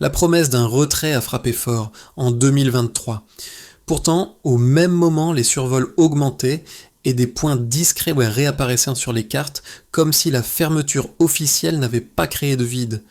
La promesse d'un retrait a frappé fort en 2023. Pourtant, au même moment, les survols augmentaient et des points discrets réapparaissaient sur les cartes, comme si la fermeture officielle n'avait pas créé de vide.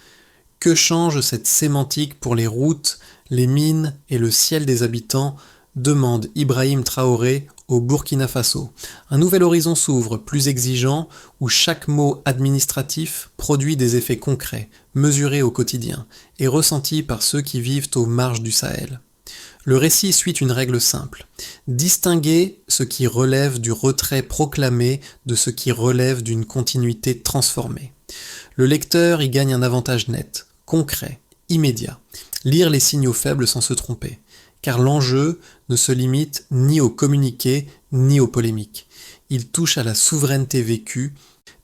Que change cette sémantique pour les routes, les mines et le ciel des habitants, demande Ibrahim Traoré au Burkina Faso. Un nouvel horizon s'ouvre, plus exigeant, où chaque mot administratif produit des effets concrets, mesurés au quotidien, et ressentis par ceux qui vivent aux marges du Sahel. Le récit suit une règle simple. Distinguer ce qui relève du retrait proclamé de ce qui relève d'une continuité transformée. Le lecteur y gagne un avantage net, concret, immédiat. Lire les signaux faibles sans se tromper. Car l'enjeu ne se limite ni au communiqué, ni aux polémiques. Il touche à la souveraineté vécue,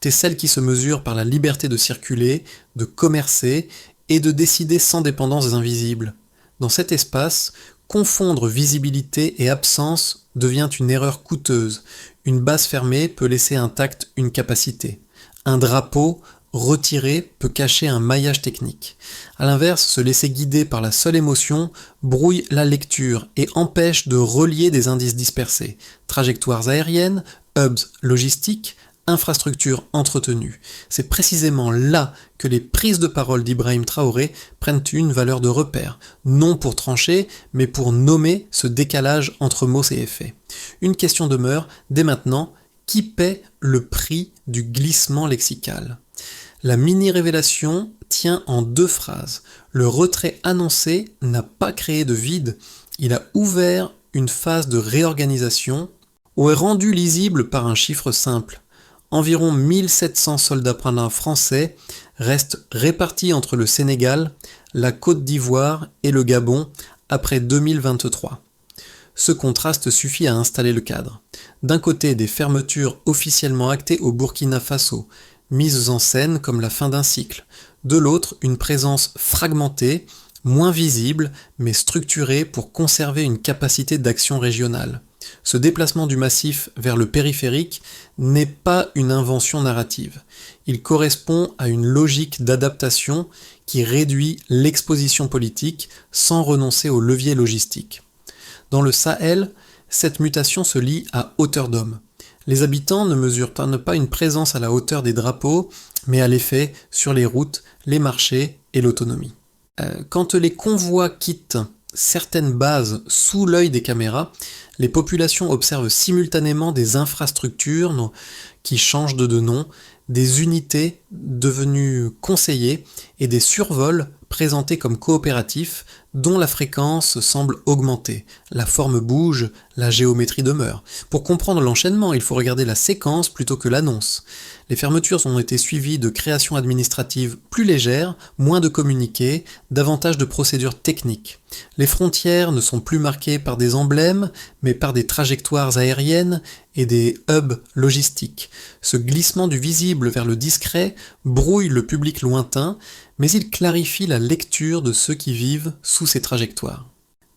celle qui se mesure par la liberté de circuler, de commercer et de décider sans dépendance invisible. Dans cet espace, confondre visibilité et absence devient une erreur coûteuse. Une base fermée peut laisser intacte une capacité. Un drapeau retiré peut cacher un maillage technique. A l'inverse, se laisser guider par la seule émotion brouille la lecture et empêche de relier des indices dispersés. Trajectoires aériennes, hubs logistiques, infrastructures entretenues. C'est précisément là que les prises de parole d'Ibrahim Traoré prennent une valeur de repère, non pour trancher, mais pour nommer ce décalage entre mots et effets. Une question demeure, dès maintenant, qui paie le prix du glissement lexical ? La mini-révélation tient en 2 phrases. Le retrait annoncé n'a pas créé de vide, il a ouvert une phase de réorganisation ou est rendu lisible par un chiffre simple. Environ 1700 soldats pradins français restent répartis entre le Sénégal, la Côte d'Ivoire et le Gabon après 2023. Ce contraste suffit à installer le cadre. D'un côté, des fermetures officiellement actées au Burkina Faso, mises en scène comme la fin d'un cycle. De l'autre, une présence fragmentée, moins visible, mais structurée pour conserver une capacité d'action régionale. Ce déplacement du massif vers le périphérique n'est pas une invention narrative. Il correspond à une logique d'adaptation qui réduit l'exposition politique sans renoncer au levier logistique. Dans le Sahel, cette mutation se lie à hauteur d'homme. Les habitants ne mesurent pas une présence à la hauteur des drapeaux, mais à l'effet sur les routes, les marchés et l'autonomie. Quand les convois quittent certaines bases sous l'œil des caméras, les populations observent simultanément des infrastructures qui changent de nom, des unités devenues conseillers et des survols présentés comme coopératifs dont la fréquence semble augmenter. La forme bouge, la géométrie demeure. Pour comprendre l'enchaînement, il faut regarder la séquence plutôt que l'annonce. Les fermetures ont été suivies de créations administratives plus légères, moins de communiqués, davantage de procédures techniques. Les frontières ne sont plus marquées par des emblèmes, mais par des trajectoires aériennes et des hubs logistiques. Ce glissement du visible vers le discret brouille le public lointain, mais il clarifie la lecture de ceux qui vivent sous ces trajectoires.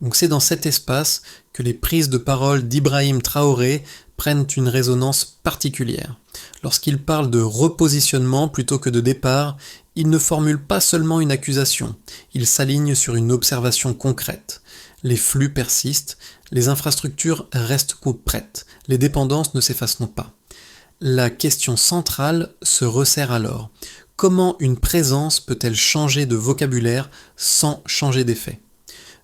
Donc c'est dans cet espace que les prises de parole d'Ibrahim Traoré prennent une résonance particulière. Lorsqu'il parle de repositionnement plutôt que de départ, il ne formule pas seulement une accusation, il s'aligne sur une observation concrète. Les flux persistent, les infrastructures restent prêtes, les dépendances ne s'effaceront pas. La question centrale se resserre alors. Comment une présence peut-elle changer de vocabulaire sans changer d'effet ?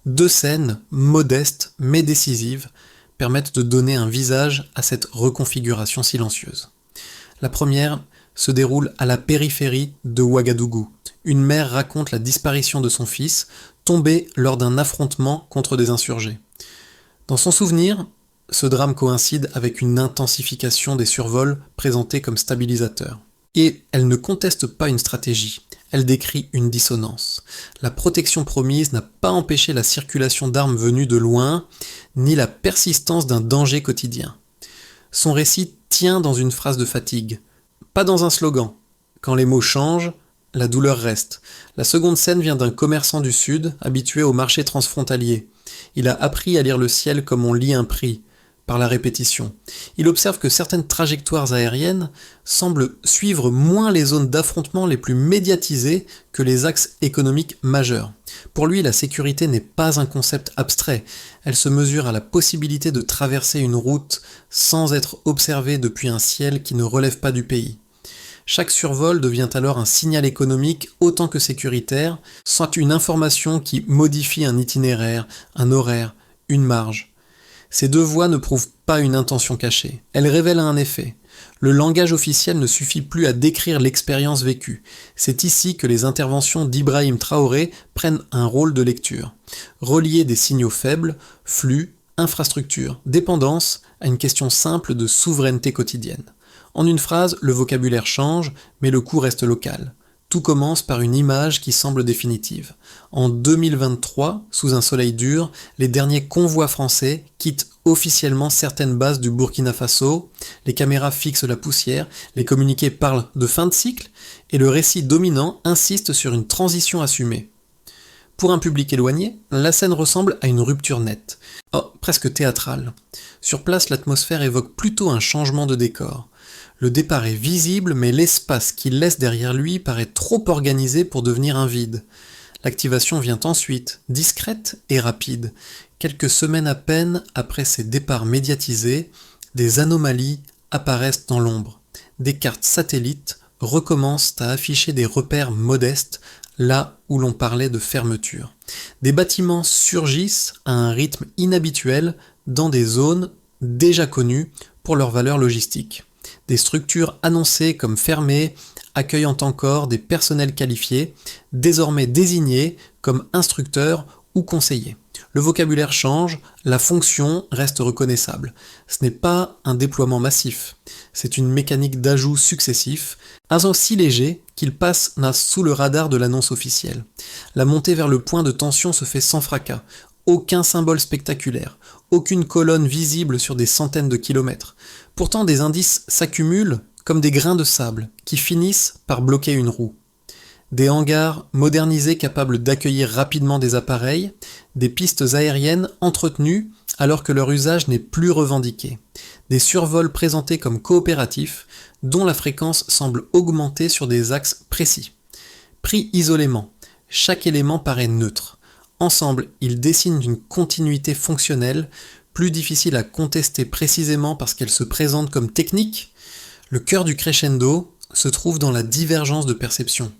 2 scènes, modestes mais décisives, permettent de donner un visage à cette reconfiguration silencieuse. La première se déroule à la périphérie de Ouagadougou. Une mère raconte la disparition de son fils, tombé lors d'un affrontement contre des insurgés. Dans son souvenir, ce drame coïncide avec une intensification des survols présentés comme stabilisateurs. Et elle ne conteste pas une stratégie, elle décrit une dissonance. La protection promise n'a pas empêché la circulation d'armes venues de loin, ni la persistance d'un danger quotidien. Son récit tient dans une phrase de fatigue, pas dans un slogan. Quand les mots changent, la douleur reste. La seconde scène vient d'un commerçant du Sud, habitué au marché transfrontalier. Il a appris à lire le ciel comme on lit un prix. par la répétition. Il observe que certaines trajectoires aériennes semblent suivre moins les zones d'affrontement les plus médiatisées que les axes économiques majeurs. Pour lui, la sécurité n'est pas un concept abstrait, elle se mesure à la possibilité de traverser une route sans être observé depuis un ciel qui ne relève pas du pays. Chaque survol devient alors un signal économique autant que sécuritaire, soit une information qui modifie un itinéraire, un horaire, une marge. Ces deux voies ne prouvent pas une intention cachée, elles révèlent un effet. Le langage officiel ne suffit plus à décrire l'expérience vécue. C'est ici que les interventions d'Ibrahim Traoré prennent un rôle de lecture. Relier des signaux faibles, flux, infrastructures, dépendance à une question simple de souveraineté quotidienne. En une phrase, le vocabulaire change, mais le coup reste local. Tout commence par une image qui semble définitive. En 2023, sous un soleil dur, les derniers convois français quittent officiellement certaines bases du Burkina Faso, les caméras fixent la poussière, les communiqués parlent de fin de cycle, et le récit dominant insiste sur une transition assumée. Pour un public éloigné, la scène ressemble à une rupture nette, presque théâtrale. Sur place, l'atmosphère évoque plutôt un changement de décor. Le départ est visible, mais l'espace qu'il laisse derrière lui paraît trop organisé pour devenir un vide. L'activation vient ensuite, discrète et rapide. Quelques semaines à peine après ces départs médiatisés, des anomalies apparaissent dans l'ombre. Des cartes satellites recommencent à afficher des repères modestes, là où l'on parlait de fermeture. Des bâtiments surgissent à un rythme inhabituel dans des zones déjà connues pour leur valeur logistique. Des structures annoncées comme fermées accueillant encore des personnels qualifiés, désormais désignés comme instructeurs ou conseillers. Le vocabulaire change, la fonction reste reconnaissable. Ce n'est pas un déploiement massif, c'est une mécanique d'ajout successif, si léger qu'il passe sous le radar de l'annonce officielle. La montée vers le point de tension se fait sans fracas, aucun symbole spectaculaire, aucune colonne visible sur des centaines de kilomètres. Pourtant, des indices s'accumulent comme des grains de sable qui finissent par bloquer une roue. Des hangars modernisés capables d'accueillir rapidement des appareils, des pistes aériennes entretenues alors que leur usage n'est plus revendiqué, des survols présentés comme coopératifs dont la fréquence semble augmenter sur des axes précis. Pris isolément, chaque élément paraît neutre. Ensemble, ils dessinent une continuité fonctionnelle, plus difficile à contester précisément parce qu'elle se présente comme technique. Le cœur du crescendo se trouve dans la divergence de perception.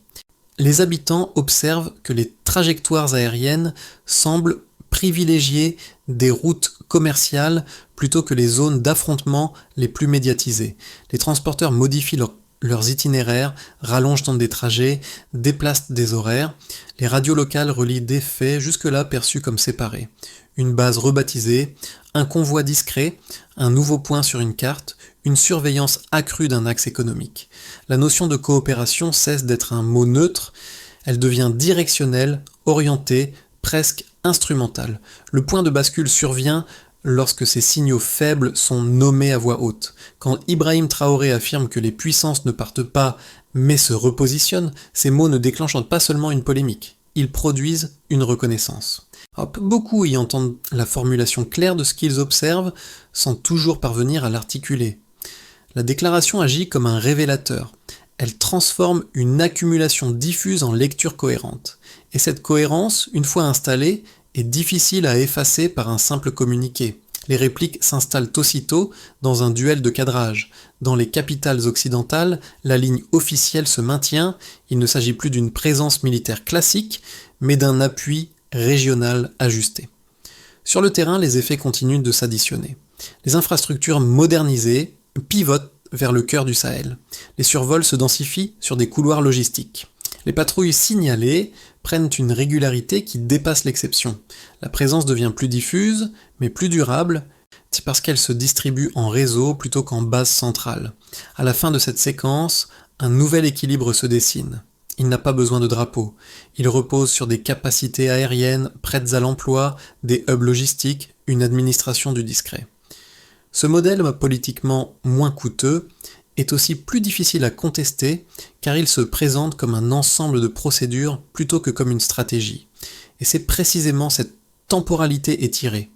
Les habitants observent que les trajectoires aériennes semblent privilégier des routes commerciales plutôt que les zones d'affrontement les plus médiatisées. Les transporteurs modifient leurs itinéraires, rallongent des trajets, déplacent des horaires. Les radios locales relient des faits jusque-là perçus comme séparés. Une base rebaptisée, un convoi discret, un nouveau point sur une carte, une surveillance accrue d'un axe économique. La notion de coopération cesse d'être un mot neutre, elle devient directionnelle, orientée, presque instrumentale. Le point de bascule survient lorsque ces signaux faibles sont nommés à voix haute. Quand Ibrahim Traoré affirme que les puissances ne partent pas mais se repositionnent, ces mots ne déclenchent pas seulement une polémique, ils produisent une reconnaissance. Beaucoup y entendent la formulation claire de ce qu'ils observent sans toujours parvenir à l'articuler. La déclaration agit comme un révélateur. Elle transforme une accumulation diffuse en lecture cohérente. Et cette cohérence, une fois installée, est difficile à effacer par un simple communiqué. Les répliques s'installent aussitôt dans un duel de cadrage. Dans les capitales occidentales, la ligne officielle se maintient, il ne s'agit plus d'une présence militaire classique, mais d'un appui régional ajusté. Sur le terrain, les effets continuent de s'additionner. Les infrastructures modernisées pivotent vers le cœur du Sahel. Les survols se densifient sur des couloirs logistiques. Les patrouilles signalées prennent une régularité qui dépasse l'exception. La présence devient plus diffuse, mais plus durable, c'est parce qu'elle se distribue en réseau plutôt qu'en base centrale. À la fin de cette séquence, un nouvel équilibre se dessine. Il n'a pas besoin de drapeau. Il repose sur des capacités aériennes prêtes à l'emploi, des hubs logistiques, une administration du discret. Ce modèle politiquement moins coûteux est aussi plus difficile à contester car il se présente comme un ensemble de procédures plutôt que comme une stratégie. Et c'est précisément cette temporalité étirée,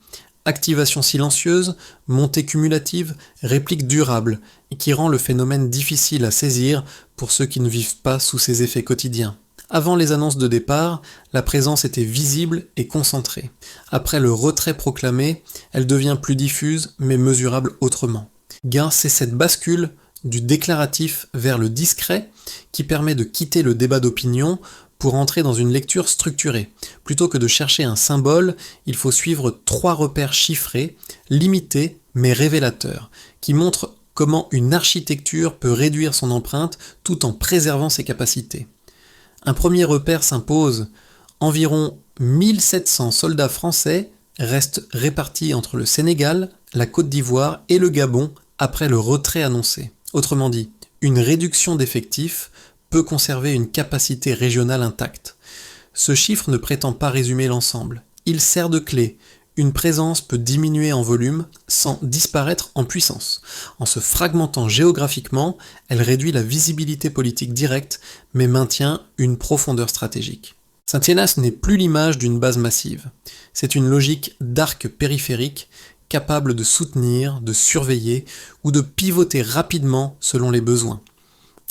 Activation silencieuse, montée cumulative, réplique durable, et qui rend le phénomène difficile à saisir pour ceux qui ne vivent pas sous ses effets quotidiens. Avant les annonces de départ, la présence était visible et concentrée. Après le retrait proclamé, elle devient plus diffuse mais mesurable autrement. C'est cette bascule du déclaratif vers le discret qui permet de quitter le débat d'opinion pour entrer dans une lecture structurée. Plutôt que de chercher un symbole, il faut suivre 3 repères chiffrés, limités mais révélateurs, qui montrent comment une architecture peut réduire son empreinte tout en préservant ses capacités. Un premier repère s'impose. Environ 1700 soldats français restent répartis entre le Sénégal, la Côte d'Ivoire et le Gabon après le retrait annoncé. Autrement dit, une réduction d'effectifs peut conserver une capacité régionale intacte. Ce chiffre ne prétend pas résumer l'ensemble. Il sert de clé. Une présence peut diminuer en volume sans disparaître en puissance. En se fragmentant géographiquement, elle réduit la visibilité politique directe, mais maintient une profondeur stratégique. Saint-Hélas n'est plus l'image d'une base massive. C'est une logique d'arc périphérique, capable de soutenir, de surveiller ou de pivoter rapidement selon les besoins.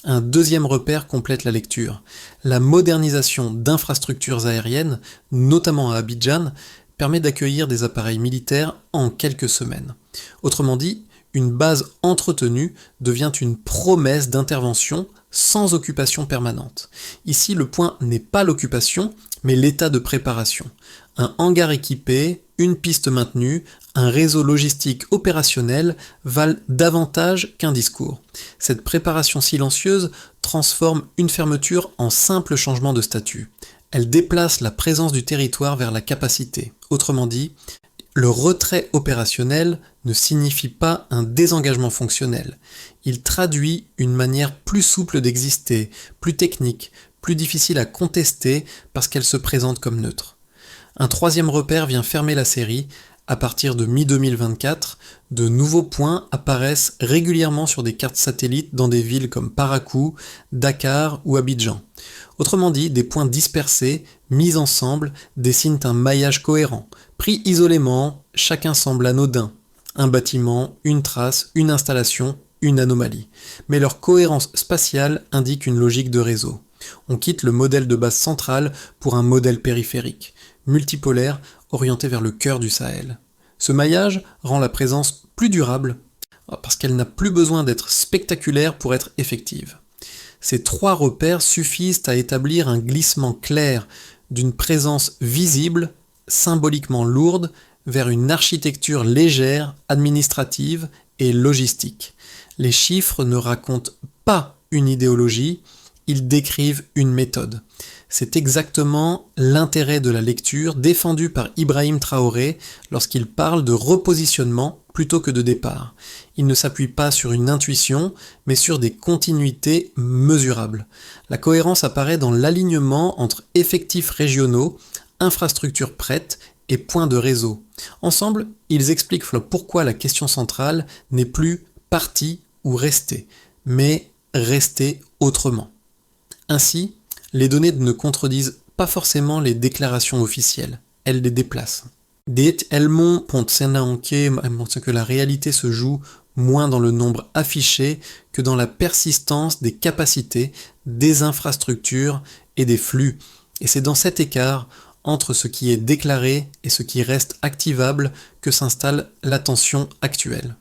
Un deuxième repère complète la lecture. La modernisation d'infrastructures aériennes, notamment à Abidjan, permet d'accueillir des appareils militaires en quelques semaines. Autrement dit, une base entretenue devient une promesse d'intervention sans occupation permanente. Ici, le point n'est pas l'occupation, mais l'état de préparation. Un hangar équipé, une piste maintenue, un réseau logistique opérationnel valent davantage qu'un discours. Cette préparation silencieuse transforme une fermeture en simple changement de statut. Elle déplace la présence du territoire vers la capacité. Autrement dit, le retrait opérationnel ne signifie pas un désengagement fonctionnel. Il traduit une manière plus souple d'exister, plus technique, plus difficile à contester parce qu'elle se présente comme neutre. Un troisième repère vient fermer la série. À partir de mi-2024, de nouveaux points apparaissent régulièrement sur des cartes satellites dans des villes comme Parakou, Dakar ou Abidjan. Autrement dit, des points dispersés, mis ensemble, dessinent un maillage cohérent. Pris isolément, chacun semble anodin. Un bâtiment, une trace, une installation, une anomalie. Mais leur cohérence spatiale indique une logique de réseau. On quitte le modèle de base centrale pour un modèle périphérique, multipolaire, orienté vers le cœur du Sahel. Ce maillage rend la présence plus durable parce qu'elle n'a plus besoin d'être spectaculaire pour être effective. Ces 3 repères suffisent à établir un glissement clair d'une présence visible, symboliquement lourde, vers une architecture légère, administrative et logistique. Les chiffres ne racontent pas une idéologie, ils décrivent une méthode. C'est exactement l'intérêt de la lecture défendu par Ibrahim Traoré lorsqu'il parle de repositionnement plutôt que de départ. Il ne s'appuie pas sur une intuition, mais sur des continuités mesurables. La cohérence apparaît dans l'alignement entre effectifs régionaux, infrastructures prêtes et points de réseau. Ensemble, ils expliquent pourquoi la question centrale n'est plus partie ou restée, mais rester autrement. Ainsi, les données ne contredisent pas forcément les déclarations officielles, elles les déplacent. Dit Helmont Pontsenanke montre que la réalité se joue moins dans le nombre affiché que dans la persistance des capacités, des infrastructures et des flux. Et c'est dans cet écart entre ce qui est déclaré et ce qui reste activable que s'installe la tension actuelle.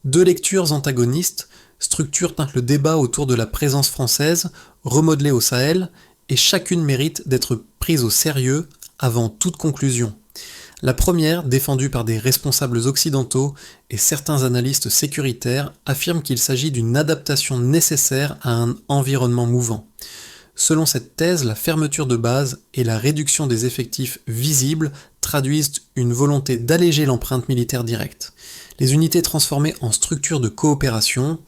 2 lectures antagonistes structurent le débat autour de la présence française, remodelée au Sahel, et chacune mérite d'être prise au sérieux avant toute conclusion. La première, défendue par des responsables occidentaux et certains analystes sécuritaires, affirme qu'il s'agit d'une adaptation nécessaire à un environnement mouvant. Selon cette thèse, la fermeture de base et la réduction des effectifs visibles traduisent une volonté d'alléger l'empreinte militaire directe. Les unités transformées en structures de coopération,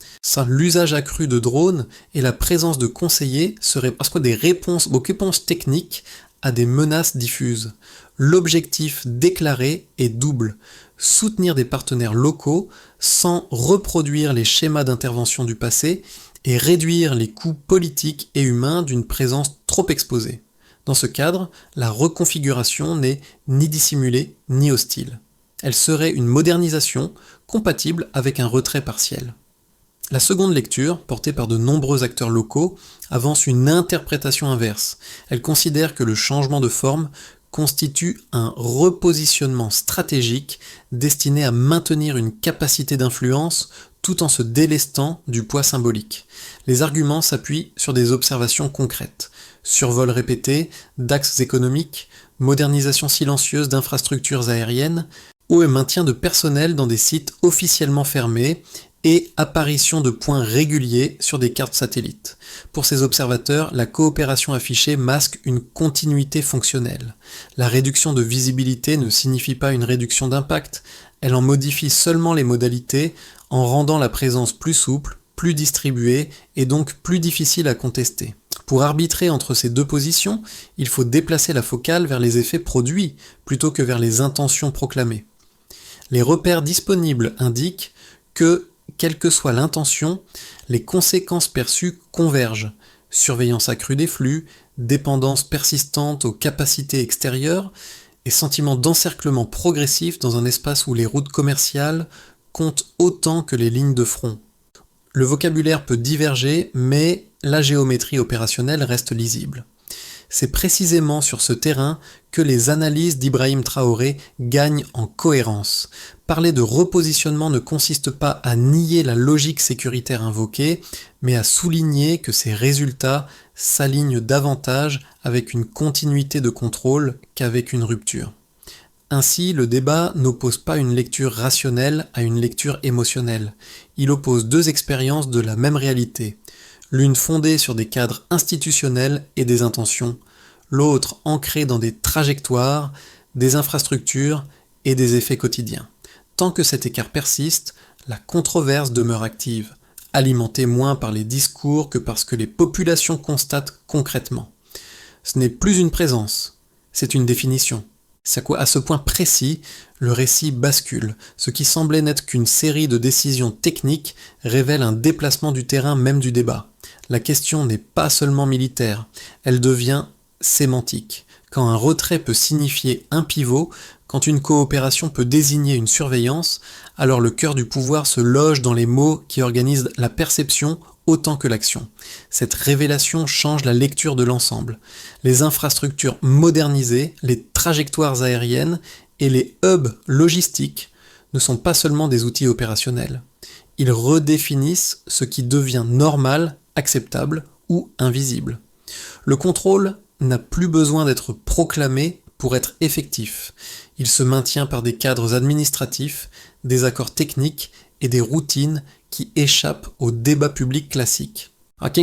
l'usage accru de drones et la présence de conseillers seraient des réponses techniques à des menaces diffuses. L'objectif déclaré est double: soutenir des partenaires locaux sans reproduire les schémas d'intervention du passé et réduire les coûts politiques et humains d'une présence trop exposée. Dans ce cadre, la reconfiguration n'est ni dissimulée ni hostile. Elle serait une modernisation compatible avec un retrait partiel. La seconde lecture, portée par de nombreux acteurs locaux, avance une interprétation inverse. Elle considère que le changement de forme constitue un repositionnement stratégique destiné à maintenir une capacité d'influence tout en se délestant du poids symbolique. Les arguments s'appuient sur des observations concrètes. Survol répété d'axes économiques, modernisation silencieuse d'infrastructures aériennes, ou maintien de personnel dans des sites officiellement fermés et apparition de points réguliers sur des cartes satellites. Pour ces observateurs, la coopération affichée masque une continuité fonctionnelle. La réduction de visibilité ne signifie pas une réduction d'impact, elle en modifie seulement les modalités en rendant la présence plus souple, plus distribuée et donc plus difficile à contester. Pour arbitrer entre ces deux positions, il faut déplacer la focale vers les effets produits plutôt que vers les intentions proclamées. Les repères disponibles indiquent que, quelle que soit l'intention, les conséquences perçues convergent. Surveillance accrue des flux, dépendance persistante aux capacités extérieures et sentiment d'encerclement progressif dans un espace où les routes commerciales comptent autant que les lignes de front. Le vocabulaire peut diverger, mais la géométrie opérationnelle reste lisible. C'est précisément sur ce terrain que les analyses d'Ibrahim Traoré gagnent en cohérence. Parler de repositionnement ne consiste pas à nier la logique sécuritaire invoquée, mais à souligner que ces résultats s'alignent davantage avec une continuité de contrôle qu'avec une rupture. Ainsi, le débat n'oppose pas une lecture rationnelle à une lecture émotionnelle. Il oppose deux expériences de la même réalité. L'une fondée sur des cadres institutionnels et des intentions, l'autre ancrée dans des trajectoires, des infrastructures et des effets quotidiens. Tant que cet écart persiste, la controverse demeure active, alimentée moins par les discours que par ce que les populations constatent concrètement. Ce n'est plus une présence, c'est une définition. À ce point précis, le récit bascule. Ce qui semblait n'être qu'une série de décisions techniques révèle un déplacement du terrain même du débat. La question n'est pas seulement militaire, elle devient sémantique. Quand un retrait peut signifier un pivot, quand une coopération peut désigner une surveillance, alors le cœur du pouvoir se loge dans les mots qui organisent la perception autant que l'action. Cette révélation change la lecture de l'ensemble. Les infrastructures modernisées, les trajectoires aériennes et les hubs logistiques ne sont pas seulement des outils opérationnels. Ils redéfinissent ce qui devient normal, acceptable ou invisible. Le contrôle n'a plus besoin d'être proclamé pour être effectif. Il se maintient par des cadres administratifs, des accords techniques et des routines qui échappent au débat public classique.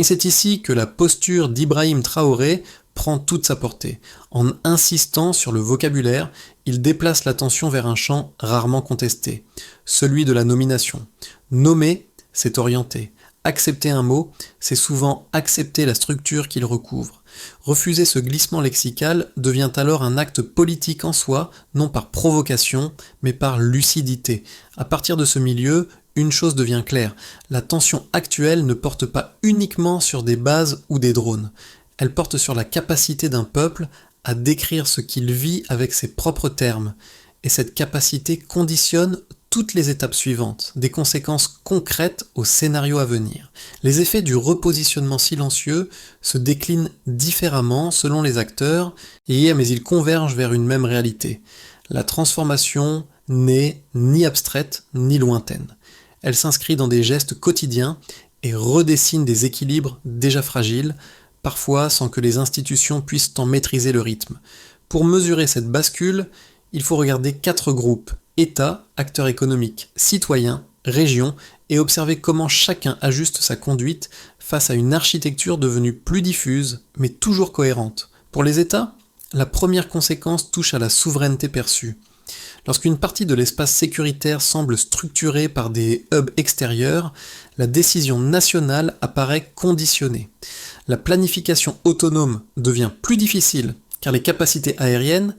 C'est ici que la posture d'Ibrahim Traoré prend toute sa portée. En insistant sur le vocabulaire, il déplace l'attention vers un champ rarement contesté, celui de la nomination. Nommer, c'est orienter. Accepter un mot, c'est souvent accepter la structure qu'il recouvre. Refuser ce glissement lexical devient alors un acte politique en soi, non par provocation, mais par lucidité. À partir de ce milieu, une chose devient claire, la tension actuelle ne porte pas uniquement sur des bases ou des drones, elle porte sur la capacité d'un peuple à décrire ce qu'il vit avec ses propres termes, et cette capacité conditionne toutes les étapes suivantes, des conséquences concrètes au scénario à venir. Les effets du repositionnement silencieux se déclinent différemment selon les acteurs, mais ils convergent vers une même réalité. La transformation n'est ni abstraite ni lointaine. Elle s'inscrit dans des gestes quotidiens et redessine des équilibres déjà fragiles, parfois sans que les institutions puissent en maîtriser le rythme. Pour mesurer cette bascule, il faut regarder 4 groupes: État, acteurs économiques, citoyens, régions, et observer comment chacun ajuste sa conduite face à une architecture devenue plus diffuse, mais toujours cohérente. Pour les États, la première conséquence touche à la souveraineté perçue. Lorsqu'une partie de l'espace sécuritaire semble structurée par des hubs extérieurs, la décision nationale apparaît conditionnée. La planification autonome devient plus difficile, car les capacités aériennes,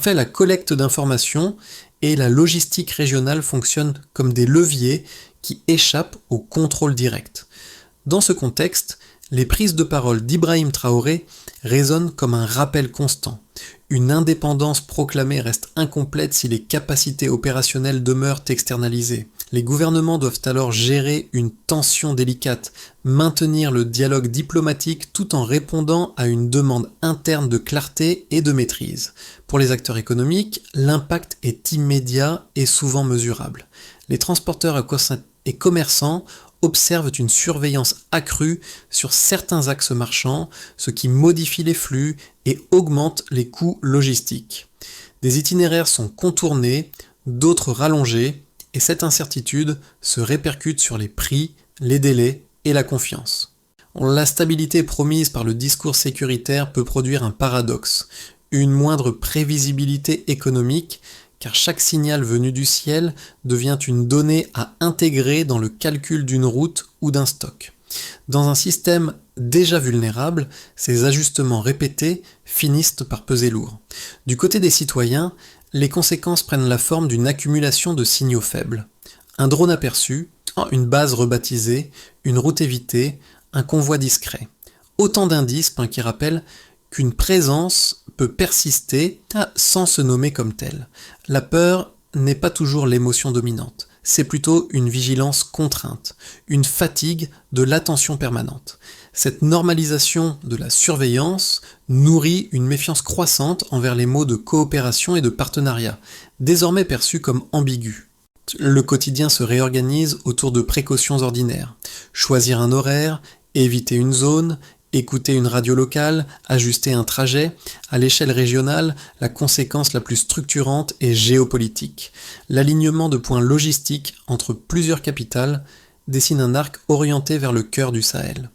la collecte d'informations et la logistique régionale fonctionnent comme des leviers qui échappent au contrôle direct. Dans ce contexte, les prises de parole d'Ibrahim Traoré résonnent comme un rappel constant. Une indépendance proclamée reste incomplète si les capacités opérationnelles demeurent externalisées. Les gouvernements doivent alors gérer une tension délicate, maintenir le dialogue diplomatique tout en répondant à une demande interne de clarté et de maîtrise. Pour les acteurs économiques, l'impact est immédiat et souvent mesurable. Les transporteurs et commerçants observent une surveillance accrue sur certains axes marchands, ce qui modifie les flux et augmente les coûts logistiques. Des itinéraires sont contournés, d'autres rallongés, et cette incertitude se répercute sur les prix, les délais et la confiance. La stabilité promise par le discours sécuritaire peut produire un paradoxe, une moindre prévisibilité économique, car chaque signal venu du ciel devient une donnée à intégrer dans le calcul d'une route ou d'un stock. Dans un système déjà vulnérable, ces ajustements répétés finissent par peser lourd. Du côté des citoyens, les conséquences prennent la forme d'une accumulation de signaux faibles. Un drone aperçu, une base rebaptisée, une route évitée, un convoi discret. Autant d'indices qui rappellent qu'une présence peut persister sans se nommer comme telle. La peur n'est pas toujours l'émotion dominante, c'est plutôt une vigilance contrainte, une fatigue de l'attention permanente. Cette normalisation de la surveillance nourrit une méfiance croissante envers les mots de coopération et de partenariat, désormais perçus comme ambigus. Le quotidien se réorganise autour de précautions ordinaires. Choisir un horaire, éviter une zone, écouter une radio locale, ajuster un trajet. À l'échelle régionale, la conséquence la plus structurante est géopolitique. L'alignement de points logistiques entre plusieurs capitales dessine un arc orienté vers le cœur du Sahel.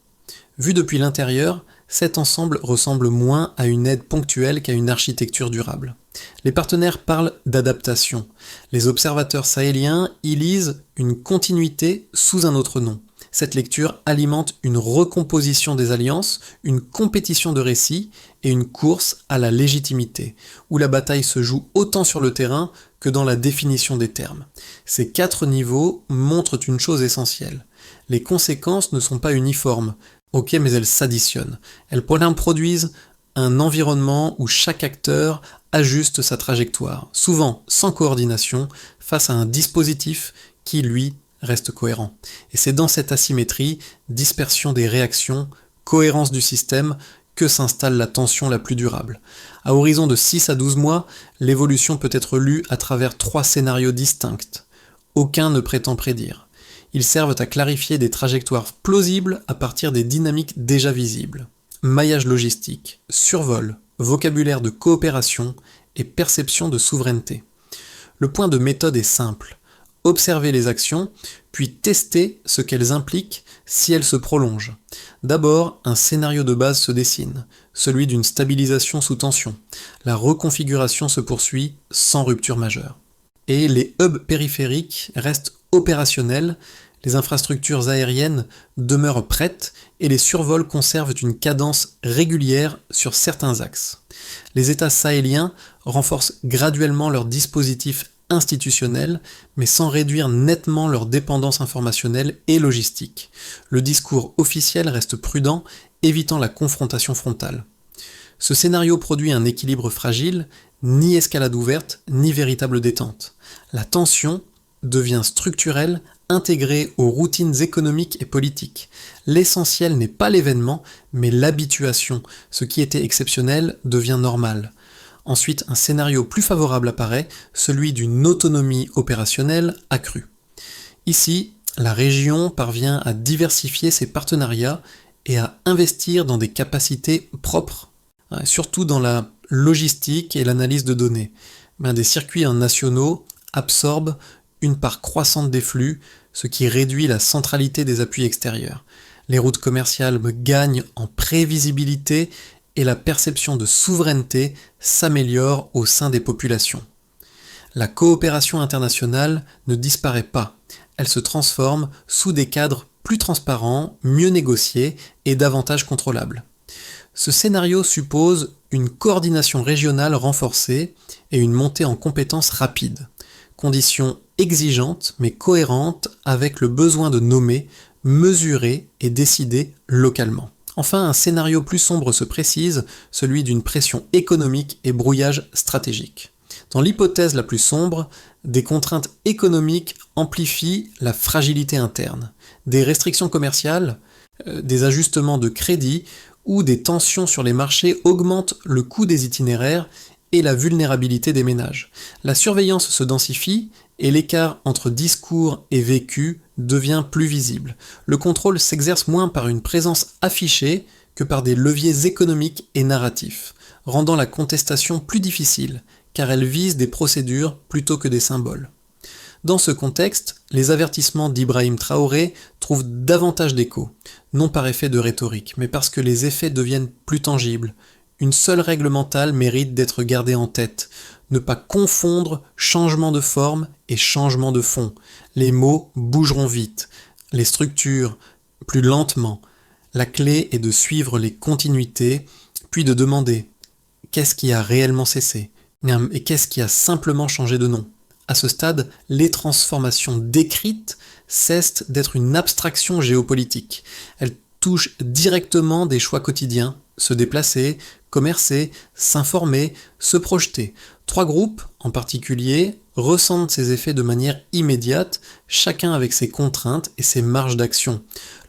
Vu depuis l'intérieur, cet ensemble ressemble moins à une aide ponctuelle qu'à une architecture durable. Les partenaires parlent d'adaptation. Les observateurs sahéliens y lisent une continuité sous un autre nom. Cette lecture alimente une recomposition des alliances, une compétition de récits et une course à la légitimité, où la bataille se joue autant sur le terrain que dans la définition des termes. Ces 4 niveaux montrent une chose essentielle. Les conséquences ne sont pas uniformes, ok, mais elles s'additionnent. Elles produisent un environnement où chaque acteur ajuste sa trajectoire, souvent sans coordination, face à un dispositif qui, lui, reste cohérent. Et c'est dans cette asymétrie, dispersion des réactions, cohérence du système, que s'installe la tension la plus durable. À horizon de 6 à 12 mois, l'évolution peut être lue à travers 3 scénarios distincts. Aucun ne prétend prédire. Ils servent à clarifier des trajectoires plausibles à partir des dynamiques déjà visibles. Maillage logistique, survol, vocabulaire de coopération et perception de souveraineté. Le point de méthode est simple. Observer les actions, puis tester ce qu'elles impliquent si elles se prolongent. D'abord, un scénario de base se dessine, celui d'une stabilisation sous tension. La reconfiguration se poursuit sans rupture majeure. Et les hubs périphériques restent opérationnels, les infrastructures aériennes demeurent prêtes et les survols conservent une cadence régulière sur certains axes. Les États sahéliens renforcent graduellement leurs dispositifs institutionnels, mais sans réduire nettement leur dépendance informationnelle et logistique. Le discours officiel reste prudent, évitant la confrontation frontale. Ce scénario produit un équilibre fragile, ni escalade ouverte, ni véritable détente. La tension devient structurelle, intégrée aux routines économiques et politiques. L'essentiel n'est pas l'événement, mais l'habituation. Ce qui était exceptionnel devient normal. Ensuite, un scénario plus favorable apparaît, celui d'une autonomie opérationnelle accrue. Ici, la région parvient à diversifier ses partenariats et à investir dans des capacités propres, surtout dans la logistique et l'analyse de données. Des circuits nationaux absorbent une part croissante des flux, ce qui réduit la centralité des appuis extérieurs. Les routes commerciales gagnent en prévisibilité et la perception de souveraineté s'améliore au sein des populations. La coopération internationale ne disparaît pas, elle se transforme sous des cadres plus transparents, mieux négociés et davantage contrôlables. Ce scénario suppose une coordination régionale renforcée et une montée en compétences rapide, conditions exigeantes mais cohérentes avec le besoin de nommer, mesurer et décider localement. Enfin, un scénario plus sombre se précise, celui d'une pression économique et brouillage stratégique. Dans l'hypothèse la plus sombre, des contraintes économiques amplifient la fragilité interne. Des restrictions commerciales, des ajustements de crédit ou des tensions sur les marchés augmentent le coût des itinéraires et la vulnérabilité des ménages. La surveillance se densifie et l'écart entre discours et vécu devient plus visible. Le contrôle s'exerce moins par une présence affichée que par des leviers économiques et narratifs, rendant la contestation plus difficile, car elle vise des procédures plutôt que des symboles. Dans ce contexte, les avertissements d'Ibrahim Traoré trouvent davantage d'écho, non par effet de rhétorique, mais parce que les effets deviennent plus tangibles. Une seule règle mentale mérite d'être gardée en tête. Ne pas confondre changement de forme et changement de fond. Les mots bougeront vite, les structures plus lentement. La clé est de suivre les continuités, puis de demander qu'est-ce qui a réellement cessé et qu'est-ce qui a simplement changé de nom. À ce stade, les transformations décrites cessent d'être une abstraction géopolitique. Elles touchent directement des choix quotidiens, se déplacer, commercer, s'informer, se projeter. 3 groupes, en particulier, ressentent ces effets de manière immédiate, chacun avec ses contraintes et ses marges d'action.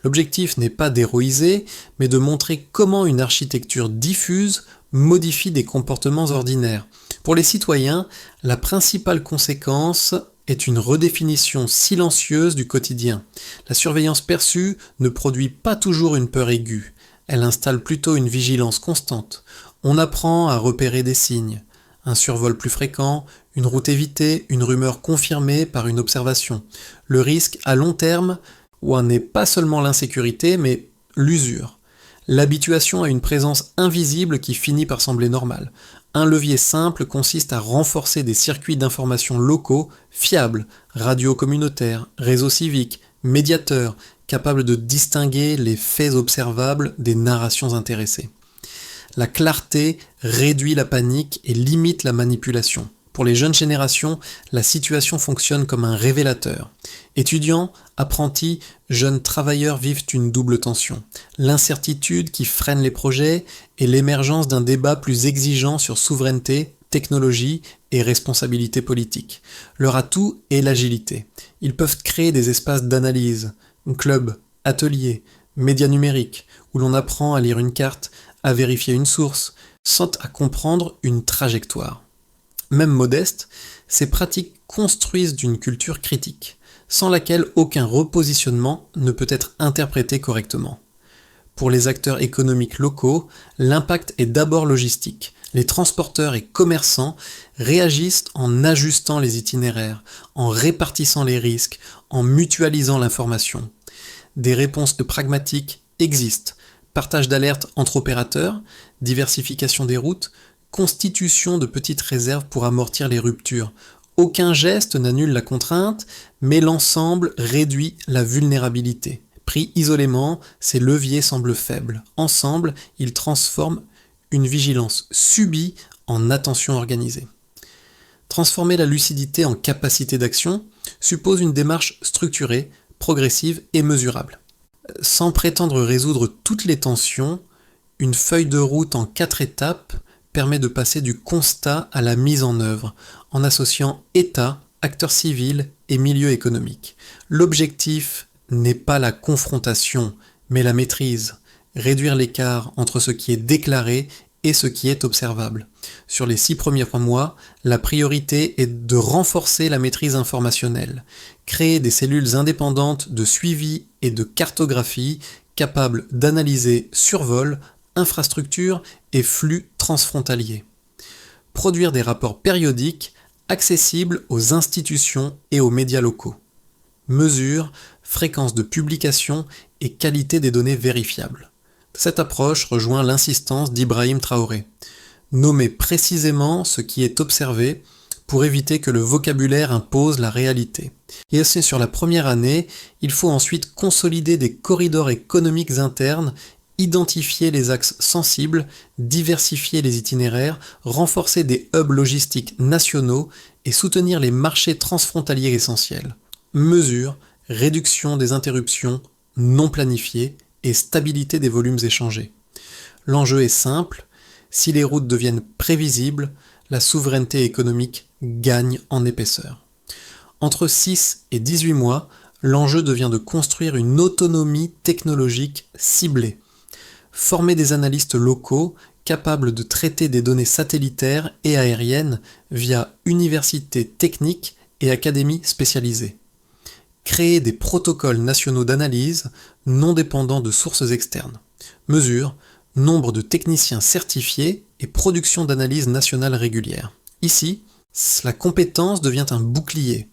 L'objectif n'est pas d'héroïser, mais de montrer comment une architecture diffuse modifie des comportements ordinaires. Pour les citoyens, la principale conséquence est une redéfinition silencieuse du quotidien. La surveillance perçue ne produit pas toujours une peur aiguë. Elle installe plutôt une vigilance constante. On apprend à repérer des signes. Un survol plus fréquent, une route évitée, une rumeur confirmée par une observation. Le risque à long terme n'est pas seulement l'insécurité, mais l'usure. L'habituation à une présence invisible qui finit par sembler normale. Un levier simple consiste à renforcer des circuits d'information locaux fiables, radios communautaires, réseaux civiques, médiateurs, capables de distinguer les faits observables des narrations intéressées. La clarté réduit la panique et limite la manipulation. Pour les jeunes générations, la situation fonctionne comme un révélateur. Étudiants, apprentis, jeunes travailleurs vivent une double tension. L'incertitude qui freine les projets et l'émergence d'un débat plus exigeant sur souveraineté, technologie et responsabilité politique. Leur atout est l'agilité. Ils peuvent créer des espaces d'analyse, clubs, ateliers, médias numériques, où l'on apprend à lire une carte, à vérifier une source, sans à comprendre une trajectoire. Même modestes, ces pratiques construisent d'une culture critique, sans laquelle aucun repositionnement ne peut être interprété correctement. Pour les acteurs économiques locaux, l'impact est d'abord logistique. Les transporteurs et commerçants réagissent en ajustant les itinéraires, en répartissant les risques, en mutualisant l'information. Des réponses pragmatiques existent. Partage d'alertes entre opérateurs, diversification des routes, constitution de petites réserves pour amortir les ruptures. Aucun geste n'annule la contrainte, mais l'ensemble réduit la vulnérabilité. Pris isolément, ces leviers semblent faibles. Ensemble, ils transforment une vigilance subie en attention organisée. Transformer la lucidité en capacité d'action suppose une démarche structurée, progressive et mesurable. Sans prétendre résoudre toutes les tensions, une feuille de route en 4 étapes permet de passer du constat à la mise en œuvre, en associant État, acteurs civils et milieu économique. L'objectif n'est pas la confrontation, mais la maîtrise, réduire l'écart entre ce qui est déclaré et ce qui est observable. Sur les 6 premiers mois, la priorité est de renforcer la maîtrise informationnelle, créer des cellules indépendantes de suivi et de cartographie capables d'analyser survol, infrastructures et flux transfrontaliers. Produire des rapports périodiques accessibles aux institutions et aux médias locaux. Mesure, fréquence de publication et qualité des données vérifiables. Cette approche rejoint l'insistance d'Ibrahim Traoré. Nommer précisément ce qui est observé pour éviter que le vocabulaire impose la réalité. Et c'est sur la première année, il faut ensuite consolider des corridors économiques internes, identifier les axes sensibles, diversifier les itinéraires, renforcer des hubs logistiques nationaux et soutenir les marchés transfrontaliers essentiels. Mesure, réduction des interruptions non planifiées et stabilité des volumes échangés. L'enjeu est simple, si les routes deviennent prévisibles, la souveraineté économique gagne en épaisseur. Entre 6 et 18 mois, l'enjeu devient de construire une autonomie technologique ciblée. Former des analystes locaux capables de traiter des données satellitaires et aériennes via universités techniques et académies spécialisées. Créer des protocoles nationaux d'analyse non dépendants de sources externes. Mesure, nombre de techniciens certifiés et production d'analyse nationale régulière. Ici, la compétence devient un bouclier.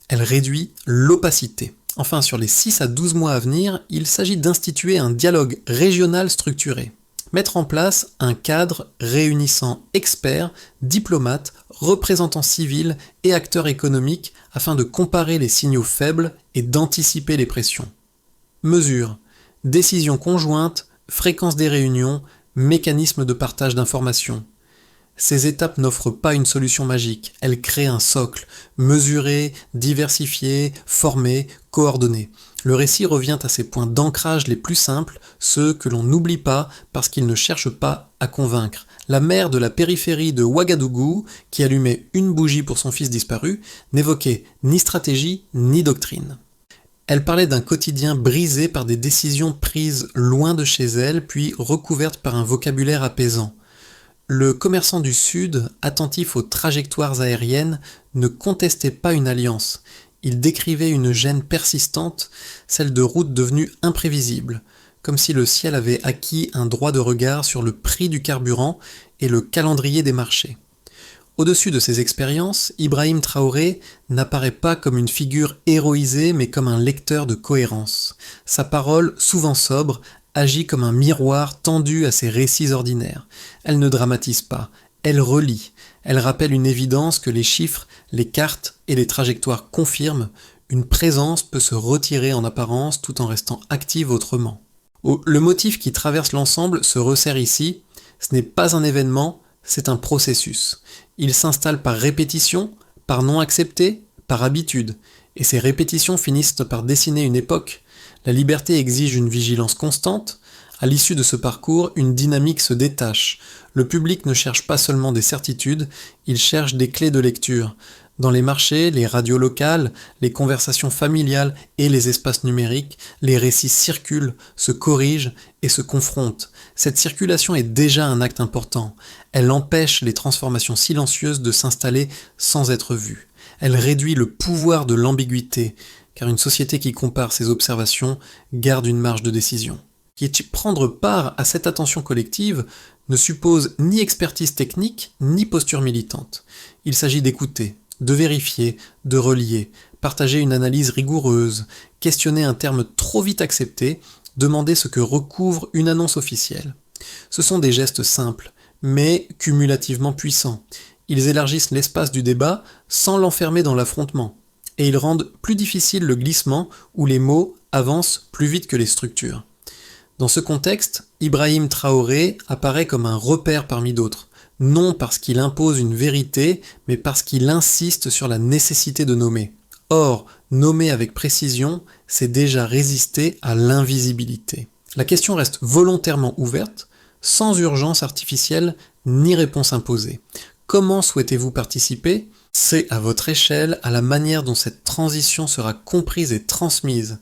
Elle réduit l'opacité. Enfin, sur les 6 à 12 mois à venir, il s'agit d'instituer un dialogue régional structuré. Mettre en place un cadre réunissant experts, diplomates, représentants civils et acteurs économiques afin de comparer les signaux faibles et d'anticiper les pressions. Mesures, décisions conjointes, fréquence des réunions, mécanismes de partage d'informations. Ces étapes n'offrent pas une solution magique, elles créent un socle, mesuré, diversifié, formé, coordonné. Le récit revient à ces points d'ancrage les plus simples, ceux que l'on n'oublie pas parce qu'ils ne cherchent pas à convaincre. La mère de la périphérie de Ouagadougou, qui allumait une bougie pour son fils disparu, n'évoquait ni stratégie ni doctrine. Elle parlait d'un quotidien brisé par des décisions prises loin de chez elle, puis recouvertes par un vocabulaire apaisant. Le commerçant du Sud, attentif aux trajectoires aériennes, ne contestait pas une alliance. Il décrivait une gêne persistante, celle de routes devenues imprévisibles, comme si le ciel avait acquis un droit de regard sur le prix du carburant et le calendrier des marchés. Au-dessus de ces expériences, Ibrahim Traoré n'apparaît pas comme une figure héroïsée, mais comme un lecteur de cohérence. Sa parole, souvent sobre, agit comme un miroir tendu à ses récits ordinaires. Elle ne dramatise pas, elle relie. Elle rappelle une évidence que les chiffres, les cartes et les trajectoires confirment. Une présence peut se retirer en apparence tout en restant active autrement. Le motif qui traverse l'ensemble se resserre ici. Ce n'est pas un événement, c'est un processus. Il s'installe par répétition, par non accepté, par habitude. Et ces répétitions finissent par dessiner une époque. La liberté exige une vigilance constante. À l'issue de ce parcours, une dynamique se détache. Le public ne cherche pas seulement des certitudes, il cherche des clés de lecture. Dans les marchés, les radios locales, les conversations familiales et les espaces numériques, les récits circulent, se corrigent et se confrontent. Cette circulation est déjà un acte important. Elle empêche les transformations silencieuses de s'installer sans être vues. Elle réduit le pouvoir de l'ambiguïté, car une société qui compare ses observations garde une marge de décision. Prendre part à cette attention collective ne suppose ni expertise technique, ni posture militante. Il s'agit d'écouter, de vérifier, de relier, partager une analyse rigoureuse, questionner un terme trop vite accepté, demander ce que recouvre une annonce officielle. Ce sont des gestes simples, mais cumulativement puissants. Ils élargissent l'espace du débat sans l'enfermer dans l'affrontement, et ils rendent plus difficile le glissement où les mots avancent plus vite que les structures. Dans ce contexte, Ibrahim Traoré apparaît comme un repère parmi d'autres, non parce qu'il impose une vérité, mais parce qu'il insiste sur la nécessité de nommer. Or, nommer avec précision, c'est déjà résister à l'invisibilité. La question reste volontairement ouverte, sans urgence artificielle ni réponse imposée. Comment souhaitez-vous participer ? C'est à votre échelle, à la manière dont cette transition sera comprise et transmise.